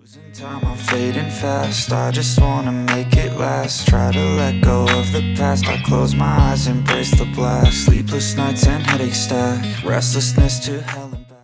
Losing time, I'm fading fast. I just wanna make it last. Try to let go of the past. I close my eyes, embrace the blast. Sleepless nights and headache stack. Restlessness to hell and back.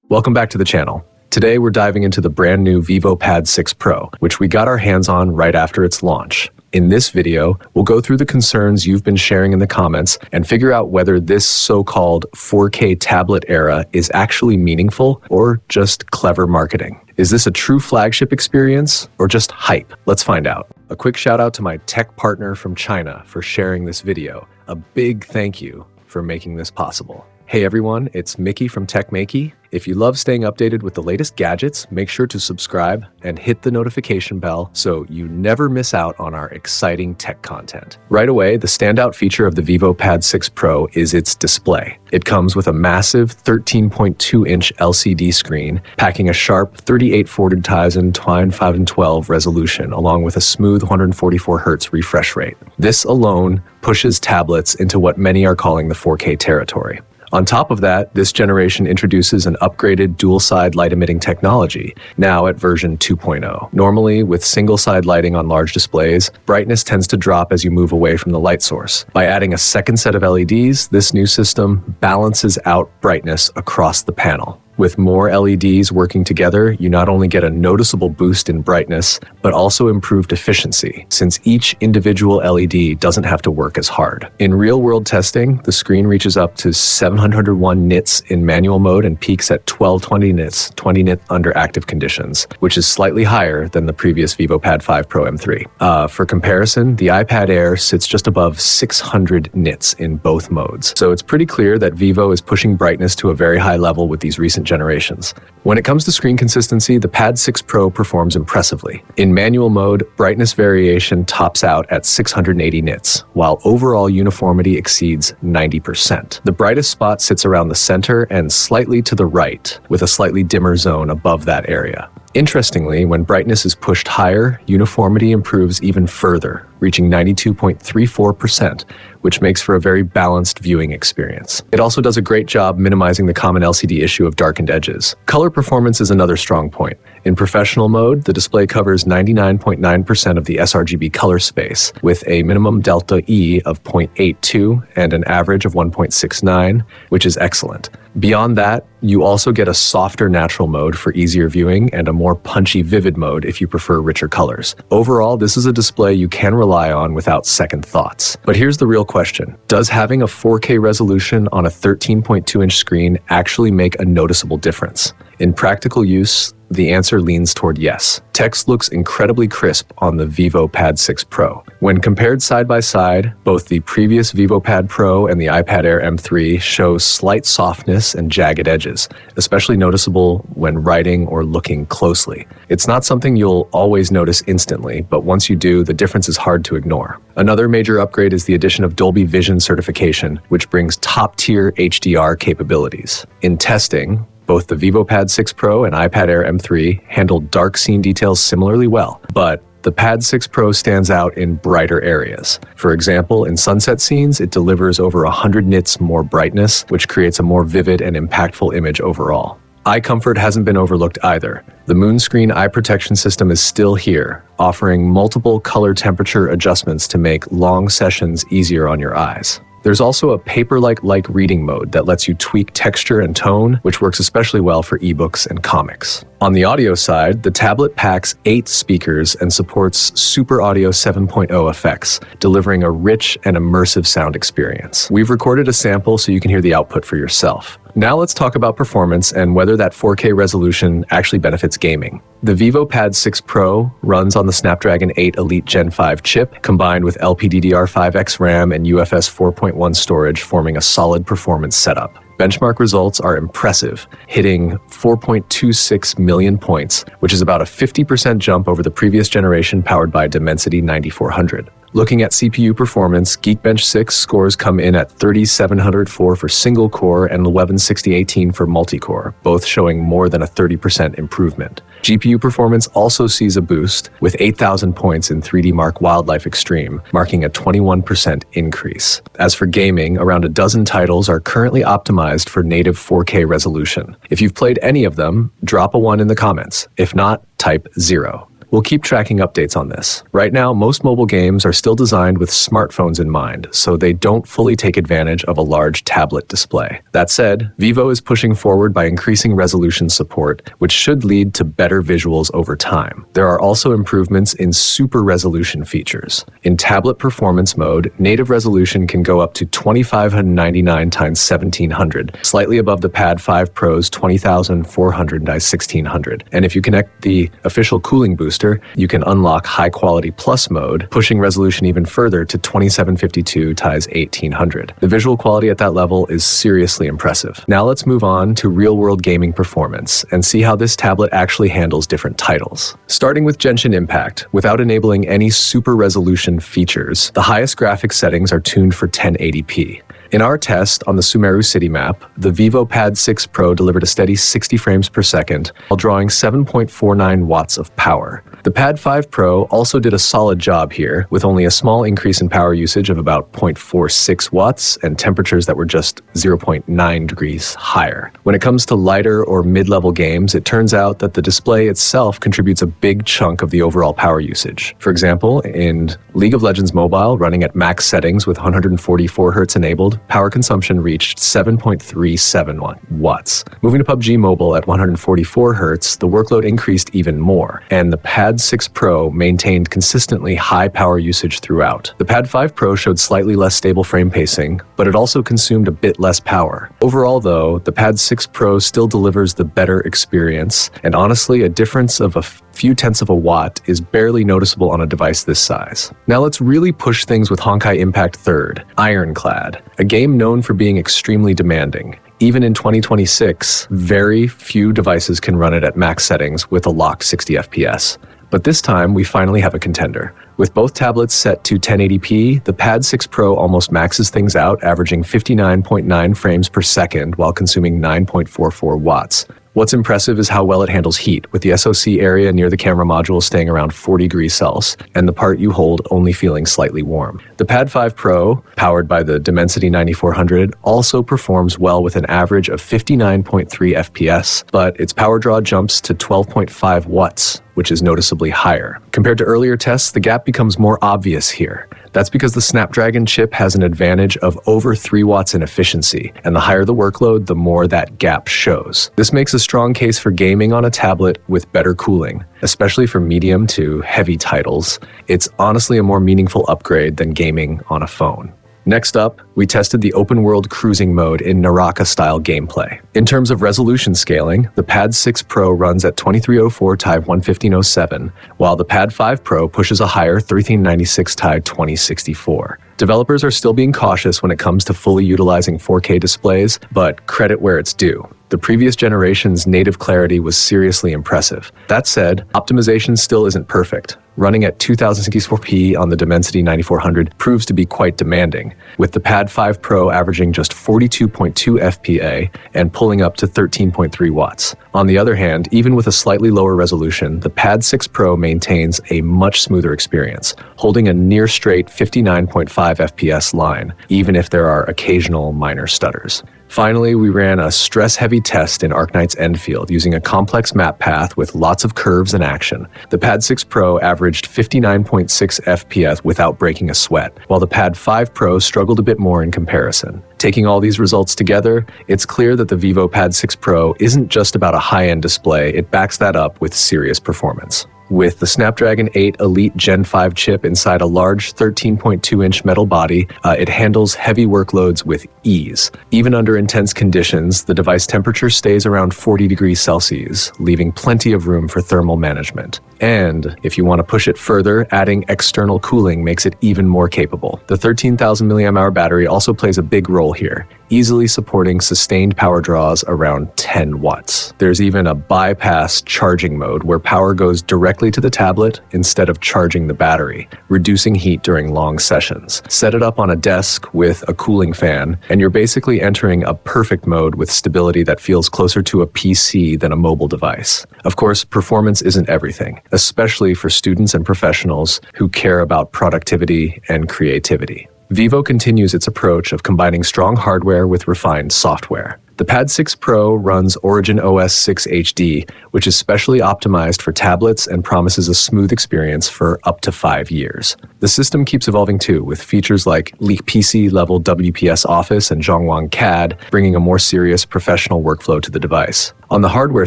Welcome back to the channel. Today we're diving into the brand new Vivo Pad 6 Pro, which we got our hands on right after its launch. In this video, we'll go through the concerns you've been sharing in the comments and figure out whether this so-called 4K tablet era is actually meaningful or just clever marketing. Is this a true flagship experience or just hype? Let's find out. A quick shout out to my tech partner from China for sharing this video. A big thank you for making this possible. Hey everyone, it's Maiky from techmaiky. If you love staying updated with the latest gadgets, make sure to subscribe and hit the notification bell so you never miss out on our exciting tech content. Right away, the standout feature of the Vivo Pad 6 Pro is its display. It comes with a massive 13.2-inch LCD screen, packing a sharp 3840 x 512 resolution, along with a smooth 144 Hz refresh rate. This alone pushes tablets into what many are calling the 4K territory. On top of that, this generation introduces an upgraded dual-side light-emitting technology, now at version 2.0. Normally, with single-side lighting on large displays, brightness tends to drop as you move away from the light source. By adding a second set of LEDs, this new system balances out brightness across the panel. With more LEDs working together, you not only get a noticeable boost in brightness, but also improved efficiency, since each individual LED doesn't have to work as hard. In real-world testing, the screen reaches up to 701 nits in manual mode and peaks at 1220 nits, 20 nit under active conditions, which is slightly higher than the previous Vivo Pad 5 Pro M3. For comparison, the iPad Air sits just above 600 nits in both modes. So it's pretty clear that Vivo is pushing brightness to a very high level with these recent generations. When it comes to screen consistency, the Pad 6 Pro performs impressively. In manual mode, brightness variation tops out at 680 nits, while overall uniformity exceeds 90%. The brightest spot sits around the center and slightly to the right, with a slightly dimmer zone above that area. Interestingly, when brightness is pushed higher, uniformity improves even further, reaching 92.34%, which makes for a very balanced viewing experience. It also does a great job minimizing the common LCD issue of darkened edges. Color performance is another strong point. In professional mode, the display covers 99.9% of the sRGB color space, with a minimum delta E of 0.82 and an average of 1.69, which is excellent. Beyond that, you also get a softer natural mode for easier viewing and a more punchy vivid mode if you prefer richer colors. Overall, this is a display you can rely on without second thoughts. But here's the real question. Does having a 4K resolution on a 13.2-inch screen actually make a noticeable difference? In practical use, the answer leans toward yes. Text looks incredibly crisp on the Vivo Pad 6 Pro. When compared side by side, both the previous Vivo Pad Pro and the iPad Air M3 show slight softness and jagged edges, especially noticeable when writing or looking closely. It's not something you'll always notice instantly, but once you do, the difference is hard to ignore. Another major upgrade is the addition of Dolby Vision certification, which brings top-tier HDR capabilities. In testing, both the Vivo Pad 6 Pro and iPad Air M3 handled dark scene details similarly well, but the Pad 6 Pro stands out in brighter areas. For example, in sunset scenes, it delivers over 100 nits more brightness, which creates a more vivid and impactful image overall. Eye comfort hasn't been overlooked either. The Moonscreen eye protection system is still here, offering multiple color temperature adjustments to make long sessions easier on your eyes. There's also a paper-like reading mode that lets you tweak texture and tone, which works especially well for ebooks and comics. On the audio side, the tablet packs 8 speakers and supports Super Audio 7.0 effects, delivering a rich and immersive sound experience. We've recorded a sample so you can hear the output for yourself. Now let's talk about performance and whether that 4K resolution actually benefits gaming. The Vivo Pad 6 Pro runs on the Snapdragon 8 Elite Gen5 chip, combined with LPDDR5X RAM and UFS 4.1 storage, forming a solid performance setup. Benchmark results are impressive, hitting 4.26 million points, which is about a 50% jump over the previous generation powered by Dimensity 9400. Looking at CPU performance, Geekbench 6 scores come in at 3704 for single core and 116018 for multi-core, both showing more than a 30% improvement. GPU performance also sees a boost, with 8,000 points in 3D Mark Wildlife Extreme, marking a 21% increase. As for gaming, around a dozen titles are currently optimized for native 4K resolution. If you've played any of them, drop a 1 in the comments. If not, type 0. We'll keep tracking updates on this. Right now, most mobile games are still designed with smartphones in mind, so they don't fully take advantage of a large tablet display. That said, Vivo is pushing forward by increasing resolution support, which should lead to better visuals over time. There are also improvements in super resolution features. In tablet performance mode, native resolution can go up to 2599 x 1700, slightly above the Pad 5 Pro's 20400 x 1600. And if you connect the official cooling booster, you can unlock high-quality plus mode, pushing resolution even further to 2752 x 1800. The visual quality at that level is seriously impressive. Now let's move on to real-world gaming performance and see how this tablet actually handles different titles. Starting with Genshin Impact, without enabling any super resolution features, the highest graphics settings are tuned for 1080p. In our test on the Sumeru City map, the Vivo Pad 6 Pro delivered a steady 60 frames per second while drawing 7.49 watts of power. The Pad 5 Pro also did a solid job here, with only a small increase in power usage of about 0.46 watts and temperatures that were just 0.9 degrees higher. When it comes to lighter or mid-level games, it turns out that the display itself contributes a big chunk of the overall power usage. For example, in League of Legends Mobile, running at max settings with 144 Hz enabled, power consumption reached 7.37 watts. Moving to PUBG Mobile at 144 Hz, the workload increased even more, and the Pad 6 Pro maintained consistently high power usage throughout. The Pad 5 Pro showed slightly less stable frame pacing, but it also consumed a bit less power. Overall though, the Pad 6 Pro still delivers the better experience, and honestly, a difference of a few tenths of a watt is barely noticeable on a device this size. Now let's really push things with Honkai Impact 3rd, Ironclad, a game known for being extremely demanding. Even in 2026, very few devices can run it at max settings with a locked 60 FPS. But this time, we finally have a contender. With both tablets set to 1080p, the Pad 6 Pro almost maxes things out, averaging 59.9 frames per second while consuming 9.44 watts. What's impressive is how well it handles heat, with the SoC area near the camera module staying around 40 degrees Celsius, and the part you hold only feeling slightly warm. The Pad 5 Pro, powered by the Dimensity 9400, also performs well with an average of 59.3 FPS, but its power draw jumps to 12.5 watts, which is noticeably higher. Compared to earlier tests, the gap becomes more obvious here. That's because the Snapdragon chip has an advantage of over 3 watts in efficiency, and the higher the workload, the more that gap shows. This makes a strong case for gaming on a tablet with better cooling, especially for medium to heavy titles. It's honestly a more meaningful upgrade than gaming on a phone. Next up, we tested the open-world cruising mode in Naraka-style gameplay. In terms of resolution scaling, the Pad 6 Pro runs at 2304 x 11507, while the Pad 5 Pro pushes a higher 1396 x 2064. Developers are still being cautious when it comes to fully utilizing 4K displays, but credit where it's due. The previous generation's native clarity was seriously impressive. That said, optimization still isn't perfect. Running at 2064p on the Dimensity 9400 proves to be quite demanding, with the Pad 5 Pro averaging just 42.2 FPA and pulling up to 13.3 watts. On the other hand, even with a slightly lower resolution, the Pad 6 Pro maintains a much smoother experience, holding a near-straight 59.5 FPS line, even if there are occasional minor stutters. Finally, we ran a stress-heavy test in Arknight's Endfield using a complex map path with lots of curves and action. The Pad 6 Pro averaged 59.6 FPS without breaking a sweat, while the Pad 5 Pro struggled a bit more in comparison. Taking all these results together, it's clear that the Vivo Pad 6 Pro isn't just about a high-end display, it backs that up with serious performance. With the Snapdragon 8 Elite Gen5 chip inside a large 13.2-inch metal body, it handles heavy workloads with ease. Even under intense conditions, the device temperature stays around 40 degrees Celsius, leaving plenty of room for thermal management. And if you want to push it further, adding external cooling makes it even more capable. The 13,000 mAh battery also plays a big role here. easily supporting sustained power draws around 10 watts. There's even a bypass charging mode where power goes directly to the tablet instead of charging the battery, reducing heat during long sessions. Set it up on a desk with a cooling fan, and you're basically entering a perfect mode with stability that feels closer to a PC than a mobile device. Of course, performance isn't everything, especially for students and professionals who care about productivity and creativity. Vivo continues its approach of combining strong hardware with refined software. The Pad 6 Pro runs Origin OS 6 HD, which is specially optimized for tablets and promises a smooth experience for up to 5 years. The system keeps evolving too, with features like PC-level WPS Office and Zhongwang CAD, bringing a more serious professional workflow to the device. On the hardware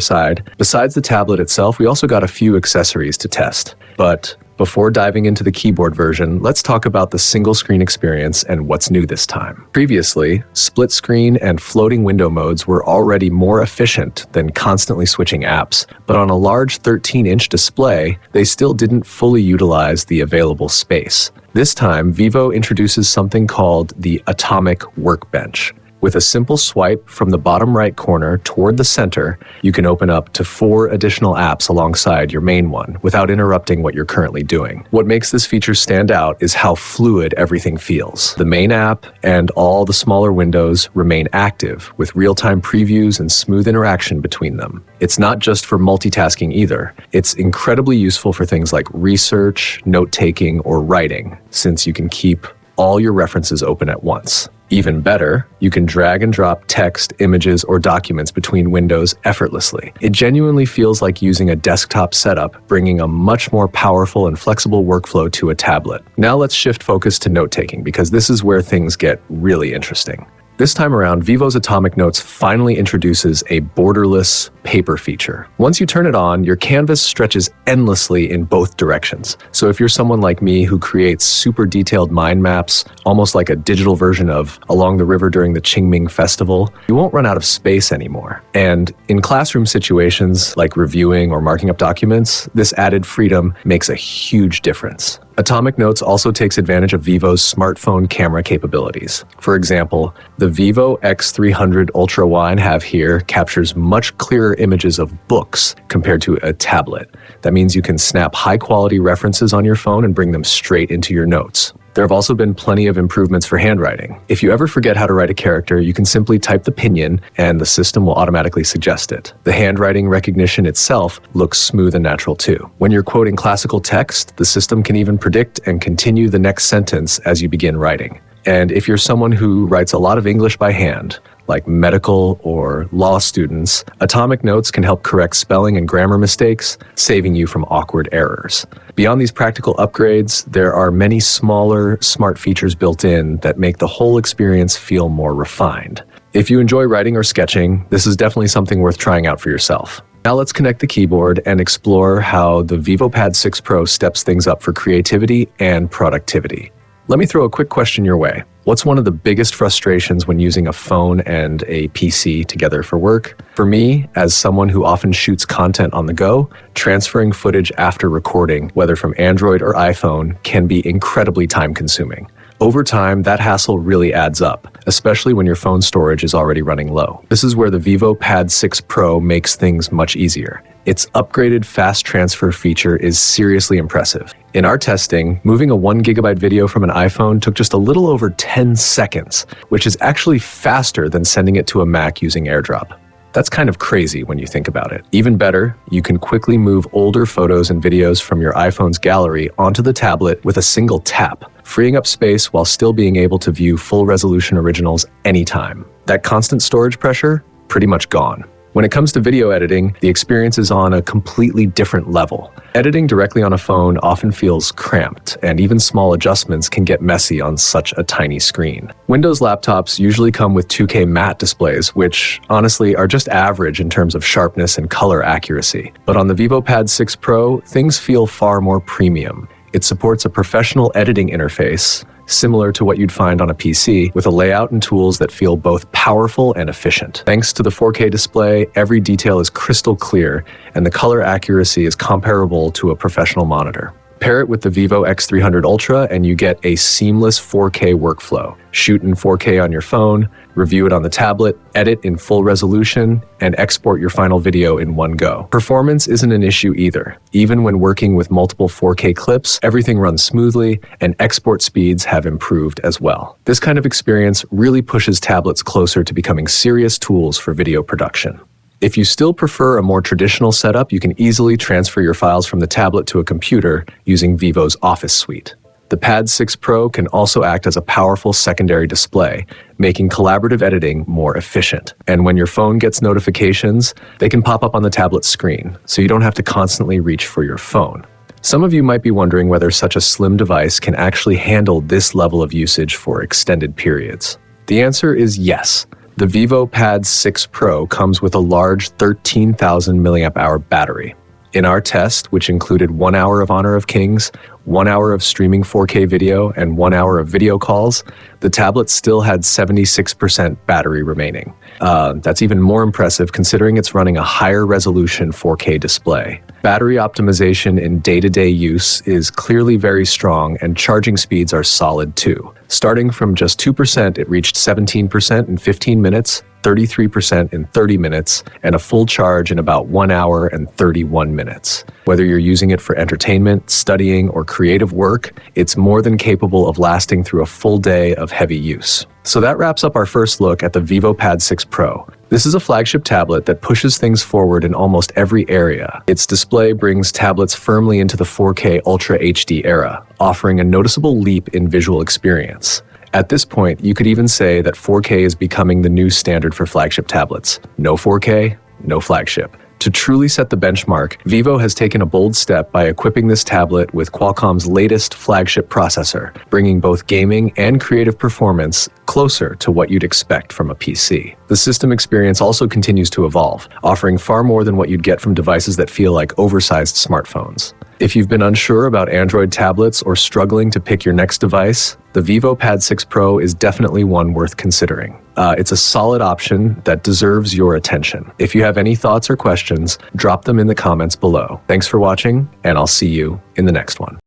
side, besides the tablet itself, we also got a few accessories to test. But before diving into the keyboard version, let's talk about the single screen experience and what's new this time. Previously, split screen and floating window modes were already more efficient than constantly switching apps, but on a large 13-inch display, they still didn't fully utilize the available space. This time, Vivo introduces something called the Atomic Workbench. With a simple swipe from the bottom right corner toward the center, you can open up to 4 additional apps alongside your main one without interrupting what you're currently doing. What makes this feature stand out is how fluid everything feels. The main app and all the smaller windows remain active with real-time previews and smooth interaction between them. It's not just for multitasking either. It's incredibly useful for things like research, note-taking, or writing, since you can keep all your references open at once. Even better, you can drag and drop text, images, or documents between windows effortlessly. It genuinely feels like using a desktop setup, bringing a much more powerful and flexible workflow to a tablet. Now let's shift focus to note-taking, because this is where things get really interesting. This time around, Vivo's Atomic Notes finally introduces a borderless paper feature. Once you turn it on, your canvas stretches endlessly in both directions. So if you're someone like me who creates super detailed mind maps, almost like a digital version of Along the River during the Qingming Festival, you won't run out of space anymore. And in classroom situations like reviewing or marking up documents, this added freedom makes a huge difference. Atomic Notes also takes advantage of Vivo's smartphone camera capabilities. For example, the Vivo X300 Ultra Wide I have here captures much clearer images of books compared to a tablet. That means you can snap high-quality references on your phone and bring them straight into your notes. There have also been plenty of improvements for handwriting. If you ever forget how to write a character, you can simply type the pinyin and the system will automatically suggest it. The handwriting recognition itself looks smooth and natural too. When you're quoting classical text, the system can even predict and continue the next sentence as you begin writing. And if you're someone who writes a lot of English by hand, like medical or law students, Atomic Notes can help correct spelling and grammar mistakes, saving you from awkward errors. Beyond these practical upgrades, there are many smaller, smart features built in that make the whole experience feel more refined. If you enjoy writing or sketching, this is definitely something worth trying out for yourself. Now let's connect the keyboard and explore how the Vivo Pad 6 Pro steps things up for creativity and productivity. Let me throw a quick question your way. What's one of the biggest frustrations when using a phone and a PC together for work? For me, as someone who often shoots content on the go, transferring footage after recording, whether from Android or iPhone, can be incredibly time-consuming. Over time, that hassle really adds up, especially when your phone storage is already running low. This is where the Vivo Pad 6 Pro makes things much easier. Its upgraded fast transfer feature is seriously impressive. In our testing, moving a 1 GB video from an iPhone took just a little over 10 seconds, which is actually faster than sending it to a Mac using AirDrop. That's kind of crazy when you think about it. Even better, you can quickly move older photos and videos from your iPhone's gallery onto the tablet with a single tap, freeing up space while still being able to view full-resolution originals anytime. That constant storage pressure, pretty much gone. When it comes to video editing, the experience is on a completely different level. Editing directly on a phone often feels cramped, and even small adjustments can get messy on such a tiny screen. Windows laptops usually come with 2K matte displays, which honestly are just average in terms of sharpness and color accuracy. But on the Vivo Pad 6 Pro, things feel far more premium. It supports a professional editing interface, similar to what you'd find on a PC, with a layout and tools that feel both powerful and efficient. Thanks to the 4K display, every detail is crystal clear, and the color accuracy is comparable to a professional monitor. Pair it with the Vivo X300 Ultra and you get a seamless 4K workflow. Shoot in 4K on your phone, review it on the tablet, edit in full resolution, and export your final video in one go. Performance isn't an issue either. Even when working with multiple 4K clips, everything runs smoothly and export speeds have improved as well. This kind of experience really pushes tablets closer to becoming serious tools for video production. If you still prefer a more traditional setup, you can easily transfer your files from the tablet to a computer using Vivo's Office suite. The Pad 6 Pro can also act as a powerful secondary display, making collaborative editing more efficient. And when your phone gets notifications, they can pop up on the tablet screen, so you don't have to constantly reach for your phone. Some of you might be wondering whether such a slim device can actually handle this level of usage for extended periods. The answer is yes. The Vivo Pad 6 Pro comes with a large 13,000 mAh battery. In our test, which included 1 hour of Honor of Kings, 1 hour of streaming 4K video, and 1 hour of video calls, the tablet still had 76% battery remaining. That's even more impressive considering it's running a higher resolution 4K display. Battery optimization in day-to-day use is clearly very strong, and charging speeds are solid too. Starting from just 2%, it reached 17% in 15 minutes, 33% in 30 minutes, and a full charge in about 1 hour and 31 minutes. Whether you're using it for entertainment, studying, or creative work, it's more than capable of lasting through a full day of heavy use. So that wraps up our first look at the Vivo Pad 6 Pro. This is a flagship tablet that pushes things forward in almost every area. Its display brings tablets firmly into the 4K Ultra HD era, offering a noticeable leap in visual experience. At this point, you could even say that 4K is becoming the new standard for flagship tablets. No 4K, no flagship. To truly set the benchmark, Vivo has taken a bold step by equipping this tablet with Qualcomm's latest flagship processor, bringing both gaming and creative performance closer to what you'd expect from a PC. The system experience also continues to evolve, offering far more than what you'd get from devices that feel like oversized smartphones. If you've been unsure about Android tablets or struggling to pick your next device, the Vivo Pad 6 Pro is definitely one worth considering. It's a solid option that deserves your attention. If you have any thoughts or questions, drop them in the comments below. Thanks for watching, and I'll see you in the next one.